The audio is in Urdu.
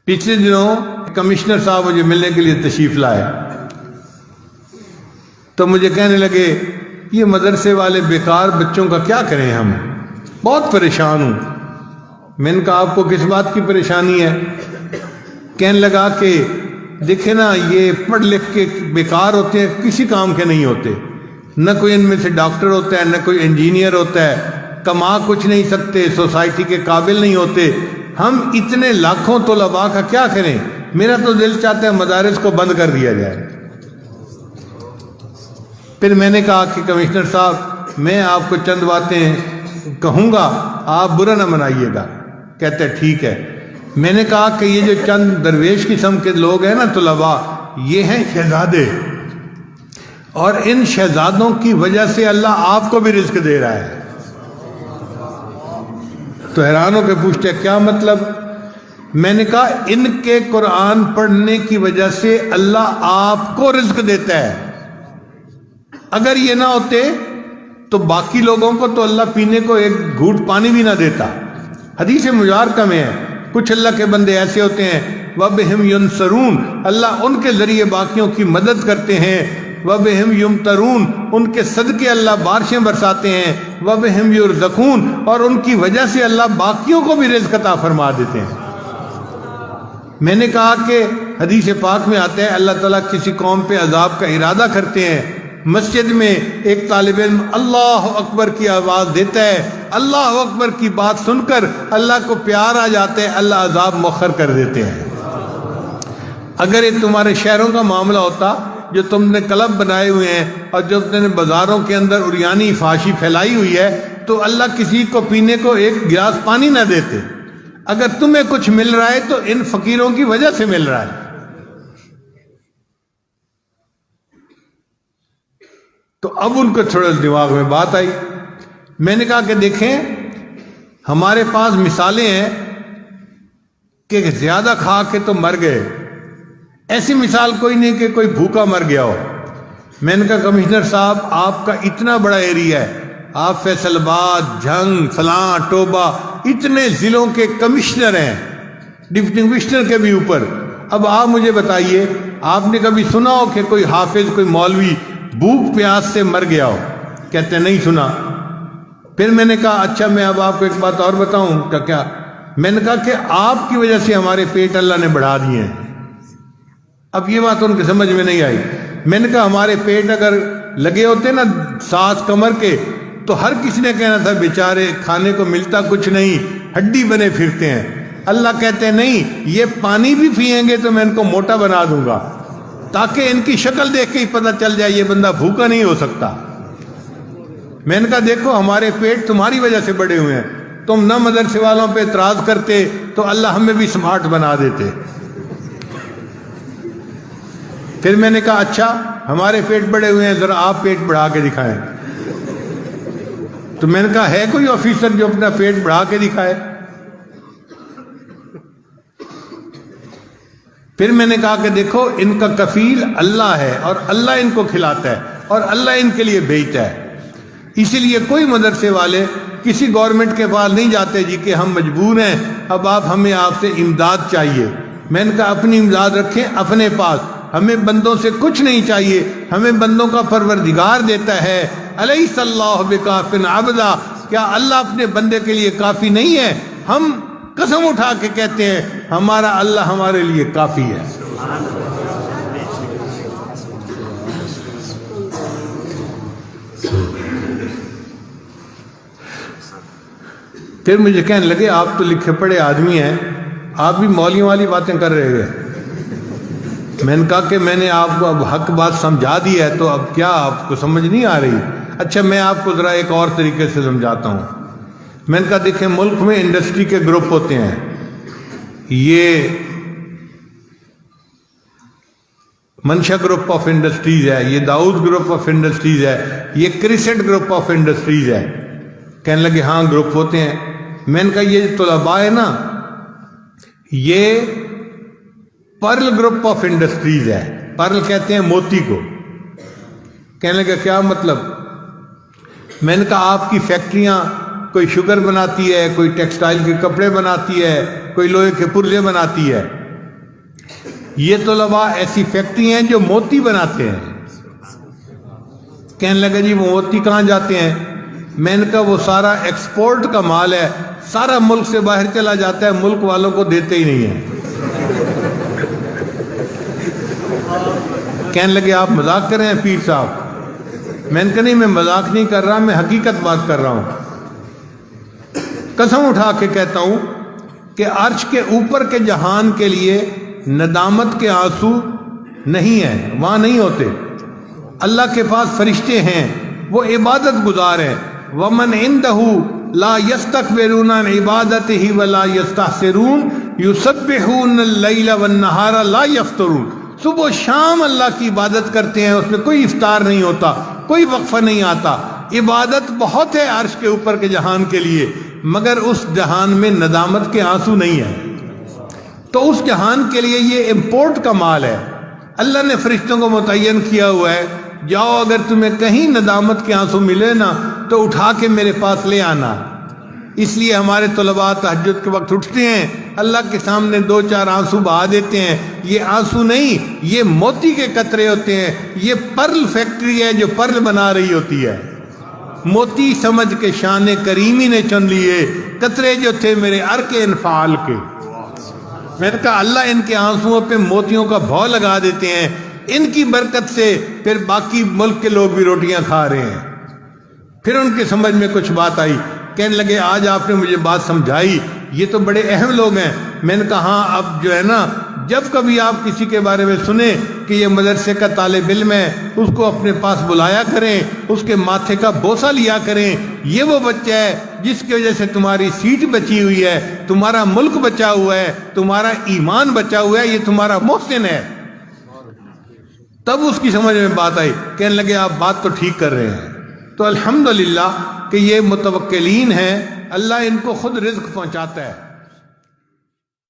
پچھلے دنوں کمشنر صاحب مجھے ملنے کے لیے تشریف لائے تو مجھے کہنے لگے یہ مدرسے والے بیکار بچوں کا کیا کریں، ہم بہت پریشان ہوں۔ میں نے کہا آپ کو کس بات کی پریشانی ہے؟ کہنے لگا کہ دیکھیں نا، یہ پڑھ لکھ کے بیکار ہوتے ہیں، کسی کام کے نہیں ہوتے، نہ کوئی ان میں سے ڈاکٹر ہوتا ہے، نہ کوئی انجینئر ہوتا ہے، کما کچھ نہیں سکتے، سوسائٹی کے قابل نہیں ہوتے۔ ہم اتنے لاکھوں طلباء کا کیا کریں؟ میرا تو دل چاہتا ہے مدارس کو بند کر دیا جائے۔ پھر میں نے کہا کہ کمشنر صاحب میں آپ کو چند باتیں کہوں گا، آپ برا نہ منائیے گا۔ کہتے ٹھیک ہے۔ میں نے کہا کہ یہ جو چند درویش قسم کے لوگ ہیں نا طلباء، یہ ہیں شہزادے، اور ان شہزادوں کی وجہ سے اللہ آپ کو بھی رزق دے رہا ہے۔ تو حیران ہو کے پوچھتے کیا مطلب؟ میں نے کہا ان کے قرآن پڑھنے کی وجہ سے اللہ آپ کو رزق دیتا ہے۔ اگر یہ نہ ہوتے تو باقی لوگوں کو تو اللہ پینے کو ایک گھونٹ پانی بھی نہ دیتا۔ حدیث مبارکہ میں ہے کچھ اللہ کے بندے ایسے ہوتے ہیں وَبِهِمْ يُنْصَرُونَ، اللہ ان کے ذریعے باقیوں کی مدد کرتے ہیں۔ وَبِهِمْ يُمْطَرُونَ، ان کے صدقے اللہ بارشیں برساتے ہیں۔ وَبِهِمْ يُرْزَقُونَ، اور ان کی وجہ سے اللہ باقیوں کو بھی رزق عطا فرما دیتے ہیں۔ میں نے کہا کہ حدیث پاک میں آتا ہے اللہ تعالیٰ کسی قوم پہ عذاب کا ارادہ کرتے ہیں، مسجد میں ایک طالب علم اللہ اکبر کی آواز دیتا ہے، اللہ اکبر کی بات سن کر اللہ کو پیار آ جاتا ہے، اللہ عذاب مؤخر کر دیتے ہیں۔ اگر یہ تمہارے شہروں کا معاملہ ہوتا جو تم نے کلب بنائے ہوئے ہیں اور جو تم نے بازاروں کے اندر عریانی فحاشی پھیلائی ہوئی ہے، تو اللہ کسی کو پینے کو ایک گلاس پانی نہ دیتے۔ اگر تمہیں کچھ مل رہا ہے تو ان فقیروں کی وجہ سے مل رہا ہے۔ تو اب ان کو تھوڑا دماغ میں بات آئی۔ میں نے کہا کہ دیکھیں ہمارے پاس مثالیں ہیں کہ زیادہ کھا کے تو مر گئے، ایسی مثال کوئی نہیں کہ کوئی بھوکا مر گیا ہو۔ میں نے کہا کمشنر صاحب آپ کا اتنا بڑا ایریا ہے، آپ فیصل آباد، جھنگ، فلاں، ٹوبہ، اتنے ضلعوں کے کمشنر ہیں، ڈپٹی کمشنر کے بھی اوپر۔ اب آپ مجھے بتائیے آپ نے کبھی سنا ہو کہ کوئی حافظ، کوئی مولوی بھوک پیاس سے مر گیا ہو؟ کہتے نہیں سنا۔ پھر میں نے کہا اچھا میں اب آپ کو ایک بات اور بتاؤں کیا؟ میں نے کہا کہ آپ کی وجہ سے ہمارے پیٹ اللہ نے بڑھا دیے ہیں۔ اب یہ بات ان کے سمجھ میں نہیں آئی۔ میں نے کہا ہمارے پیٹ اگر لگے ہوتے نا ساز کمر کے تو ہر کسی نے کہنا تھا بیچارے کھانے کو ملتا کچھ نہیں، ہڈی بنے پھرتے ہیں۔ اللہ کہتے ہیں نہیں، یہ پانی بھی پئیں گے تو میں ان کو موٹا بنا دوں گا، تاکہ ان کی شکل دیکھ کے ہی پتہ چل جائے یہ بندہ بھوکا نہیں ہو سکتا۔ میں نے کہا دیکھو ہمارے پیٹ تمہاری وجہ سے بڑے ہوئے ہیں، تم نہ مدرسے والوں پہ اعتراض کرتے تو اللہ ہمیں بھی سمارٹ بنا دیتے۔ پھر میں نے کہا اچھا ہمارے پیٹ بڑے ہوئے ہیں، ذرا آپ پیٹ بڑھا کے دکھائیں۔ تو میں نے کہا ہے کوئی آفیسر جو اپنا پیٹ بڑھا کے دکھائے؟ پھر میں نے کہا کہ دیکھو ان کا کفیل اللہ ہے اور اللہ ان کو کھلاتا ہے اور اللہ ان کے لیے بھیجتا ہے۔ اسی لیے کوئی مدرسے والے کسی گورنمنٹ کے پاس نہیں جاتے جی کہ ہم مجبور ہیں، اب ہمیں آپ سے امداد چاہیے۔ میں نے کہا اپنی امداد رکھیں اپنے پاس، ہمیں بندوں سے کچھ نہیں چاہیے، ہمیں بندوں کا پروردگار دیتا ہے۔ الیس اللہ بکاف عبدا، کیا اللہ اپنے بندے کے لیے کافی نہیں ہے؟ ہم قسم اٹھا کے کہتے ہیں ہمارا اللہ ہمارے لیے کافی ہے۔ پھر مجھے کہنے لگے آپ تو لکھے پڑھے آدمی ہیں، آپ بھی مولیوں والی باتیں کر رہے ہیں۔ میں نے کہا کہ میں نے آپ کو اب حق بات سمجھا دی ہے تو اب کیا آپ کو سمجھ نہیں آ رہی؟ اچھا میں آپ کو ذرا ایک اور طریقے سے سمجھاتا ہوں۔ میں نے کہا دیکھیں ملک میں انڈسٹری کے گروپ ہوتے ہیں، یہ منشا گروپ آف انڈسٹریز ہے، یہ داؤد گروپ آف انڈسٹریز ہے، یہ کرسنٹ گروپ آف انڈسٹریز ہے۔ کہنے لگے ہاں گروپ ہوتے ہیں۔ میں نے کہا یہ طلباء ہے نا، یہ پرل گروپ آف انڈسٹریز ہے، پرل کہتے ہیں موتی کو۔ کہنے لگا کیا مطلب؟ میں نے کہا آپ کی فیکٹریاں کوئی شوگر بناتی ہے، کوئی ٹیکسٹائل کے کپڑے بناتی ہے، کوئی لوہے کے پرزے بناتی ہے۔ یہ طلباء ایسی فیکٹری ہیں جو موتی بناتے ہیں۔ کہنے لگا جی وہ موتی کہاں جاتے ہیں؟ میں نے کہا وہ سارا ایکسپورٹ کا مال ہے، سارا ملک سے باہر چلا جاتا ہے، ملک والوں کو دیتے ہی نہیں ہیں۔ کہنے لگے آپ مذاق کر رہے ہیں پیر صاحب؟ میں نے کہا نہیں، میں مذاق نہیں کر رہا، میں حقیقت بات کر رہا ہوں۔ قسم اٹھا کے کہتا ہوں کہ عرش کے اوپر کے جہان کے لیے ندامت کے آنسو نہیں ہیں، وہاں نہیں ہوتے۔ اللہ کے پاس فرشتے ہیں، وہ عبادت گزار ہیں۔ وَمَنْ عِنْدَهُ لَا يَسْتَكْبِرُونَ عَنْ عِبَادَتِهِ وَلَا يَسْتَحْسِرُونَ يُسَبِّحُونَ اللَّيْلَ وَالنَّهَارَ لَا يَفْتُرُونَ۔ صبح و شام اللہ کی عبادت کرتے ہیں، اس میں کوئی افطار نہیں ہوتا، کوئی وقفہ نہیں آتا۔ عبادت بہت ہے عرش کے اوپر کے جہان کے لیے، مگر اس جہان میں ندامت کے آنسو نہیں ہیں۔ تو اس جہان کے لیے یہ امپورٹ کا مال ہے۔ اللہ نے فرشتوں کو متعین کیا ہوا ہے، جاؤ اگر تمہیں کہیں ندامت کے آنسو ملے نا تو اٹھا کے میرے پاس لے آنا۔ اس لیے ہمارے طلباء تہجد کے وقت اٹھتے ہیں، اللہ کے سامنے 2-4 آنسو بہا دیتے ہیں۔ یہ آنسو نہیں، یہ موتی کے قطرے ہوتے ہیں۔ یہ پرل فیکٹری ہے جو پرل بنا رہی ہوتی ہے۔ موتی سمجھ کے شان کریمی نے چن لیے، قطرے جو تھے میرے عرق انفعال کے۔ میں نے کہا اللہ ان کے آنسوؤں پہ موتیوں کا بھاؤ لگا دیتے ہیں، ان کی برکت سے پھر باقی ملک کے لوگ بھی روٹیاں کھا رہے ہیں۔ پھر ان کی سمجھ میں کچھ بات آئی، کہنے لگے آج آپ نے مجھے بات سمجھائی، یہ تو بڑے اہم لوگ ہیں۔ میں نے کہا ہاں، اب جو ہے نا، جب کبھی آپ کسی کے بارے میں سنیں کہ یہ مدرسے کا طالب علم ہے، اس کو اپنے پاس بلایا کریں، اس کے ماتھے کا بوسہ لیا کریں۔ یہ وہ بچہ ہے جس کی وجہ سے تمہاری سیٹ بچی ہوئی ہے، تمہارا ملک بچا ہوا ہے، تمہارا ایمان بچا ہوا ہے، یہ تمہارا محسن ہے۔ تب اس کی سمجھ میں بات آئی، کہنے لگے آپ بات تو ٹھیک کر رہے ہیں۔ تو الحمدللہ کہ یہ متوکلین ہیں، اللہ ان کو خود رزق پہنچاتا ہے۔